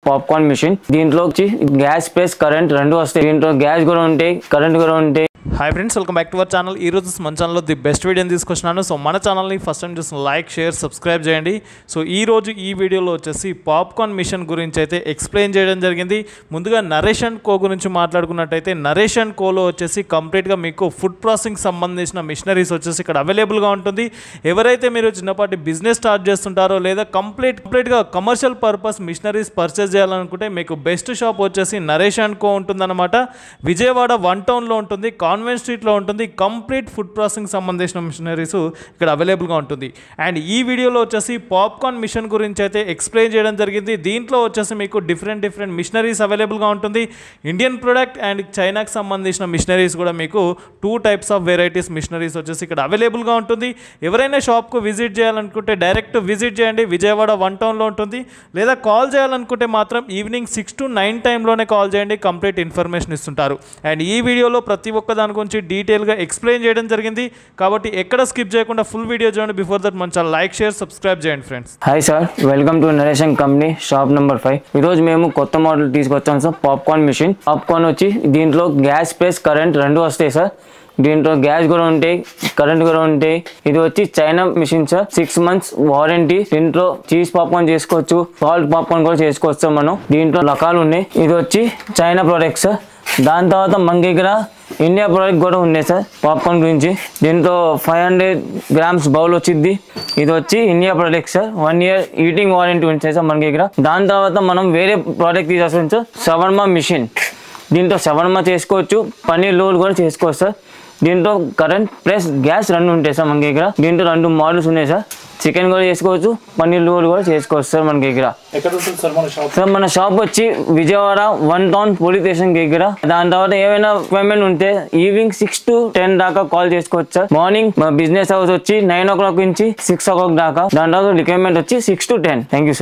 Popcorn machine. దీంట్లో వచ్చి gas plus current రెండు వస్తాయి. దీంట్లో గ్యాస్ కూడా ఉంటాయి, కరెంట్ కూడా ఉంటాయి. Hi friends, welcome back to our channel. ఈ రోజు మన ఛానల్లో ది బెస్ట్ వీడియోని తీసుకొచ్చినాను. సో మన ఛానల్ని ఫస్ట్ టైం చూసిన లైక్, షేర్, సబ్స్క్రైబ్ చేయండి. సో ఈ రోజు ఈ వీడియోలో వచ్చేసి పాప్కార్న్ మిషన్ గురించి అయితే ఎక్స్ప్లెయిన్ చేయడం జరిగింది. ముందుగా నరేష్ అండ్ కో గురించి మాట్లాడుకున్నట్టయితే నరేష్ అండ్ కోలో వచ్చేసి కంప్లీట్గా మీకు ఫుడ్ ప్రాసెసింగ్ సంబంధించిన మిషనరీస్ వచ్చేసి ఇక్కడ అవైలబుల్గా ఉంటుంది. ఎవరైతే మీరు చిన్నపాటి బిజినెస్ స్టార్ట్ చేస్తుంటారో లేదా కంప్లీట్గా కమర్షియల్ పర్పస్ మిషనరీస్ పర్చేస్ చేయాలనుకుంటే మీకు బెస్ట్ షాప్ వచ్చేసి నరేష్ అండ్ కో ఉంటుందన్నమాట. విజయవాడ 1 టౌన్లో ఉంటుంది, కాన్వెంట్ స్ట్రీట్లో ఉంటుంది. కంప్లీట్ ఫుడ్ ప్రాసెసింగ్ సంబంధించిన మిషనరీస్ ఇక్కడ అవైలబుల్గా ఉంటుంది. అండ్ ఈ వీడియోలో వచ్చేసి పాప్కార్న్ మిషన్ గురించి అయితే ఎక్స్ప్లెయిన్ చేయడం జరిగింది. దీంట్లో వచ్చేసి మీకు డిఫరెంట్ మిషనరీస్ అవైలబుల్గా ఉంటుంది. ఇండియన్ ప్రొడక్ట్ అండ్ చైనాకి సంబంధించిన మిషనరీస్ కూడా మీకు 2 టైప్స్ ఆఫ్ వెరైటీస్ మిషనరీస్ వచ్చేసి ఇక్కడ అవైలబుల్గా ఉంటుంది. ఎవరైనా షాప్కు విజిట్ చేయాలనుకుంటే డైరెక్ట్ విజిట్ చేయండి. విజయవాడ 1 టౌన్లో ఉంటుంది. లేదా కాల్ చేయాలనుకుంటే మాత్రం ఈవినింగ్ 6 to 9 టైంలోనే కాల్ చేయండి. కంప్లీట్ ఇన్ఫర్మేషన్ ఇస్తుంటారు. అండ్ ఈ వీడియోలో ప్రతి ఒక్క దాని గురించి డీటెయిల్గా ఎక్స్ప్లెయిన్ చేయడం జరిగింది. కాబట్టి ఎక్కడ స్కిప్ చేయకుండా ఫుల్ వీడియో చూడండి. బిఫోర్ దట్ మన ఛానల్ లైక్, షేర్, సబ్స్క్రైబ్ చేయండి friends. Hi sir, welcome to Naresh and company shop number 5. ఈరోజు మేము కొత్త మోడల్ తీసుకొచ్చాం సార్. Popcorn machine. పాప్కార్న్ వచ్చి దీంట్లో గ్యాస్ ప్లస్ కరెంట్ రెండు వస్తాయి సార్. దీంట్లో గ్యాస్ కూడా ఉంటాయి, కరెంట్ కూడా ఉంటాయి. ఇది వచ్చి China machine sir. 6 months warranty. దీంట్లో చీజ్ పాప్కార్న్ చేసుకోవచ్చు, సాల్ట్ పాప్కార్న్ కూడా చేసుకోవచ్చు సార్. మనం దీంట్లో రకాలు ఉన్నాయి. ఇది వచ్చి చైనా ప్రోడక్ట్ సార్. దాని తర్వాత మన దగ్గర ఇండియా ప్రోడక్ట్ కూడా ఉన్నాయి సార్. పాప్కార్న్ గురించి దీంట్లో 500 grams బౌల్ వచ్చింది. ఇది వచ్చి ఇండియా ప్రోడక్ట్ సార్. 1 year ఈటింగ్ వారంటీ ఉంటాయి సార్ మన దగ్గర. దాని తర్వాత మనం వేరే ప్రోడక్ట్ తీసేస్తాం సార్. Shawarma machine. దీంట్లో షవర్మా చేసుకోవచ్చు, పన్నీర్ రోల్ కూడా చేసుకోవచ్చు సార్. దీంట్లో కరెంట్ ప్లస్ గ్యాస్ రెండు ఉంటాయి సార్ మన దగ్గర. దీంట్లో 2 మోడల్స్ ఉన్నాయి సార్. చికెన్ కూడా చేసుకోవచ్చు, పన్నీర్ రోల్ కూడా చేసుకోవచ్చు సార్ మన దగ్గర. సార్ మన షాప్ వచ్చి విజయవాడ 1 టౌన్ పోలీస్ స్టేషన్ దగ్గర. దాని తర్వాత ఏమైనా అపాయింట్మెంట్ ఉంటే ఈవినింగ్ 6 to 10 దాకా కాల్ చేసుకోవచ్చు సార్. మార్నింగ్ బిజినెస్ అవర్స్ వచ్చి 9 o'clock నుంచి 6 o'clock దాకా. దాని తర్వాత రిక్వైర్మెంట్ వచ్చి 6 to 10. Thank you sir.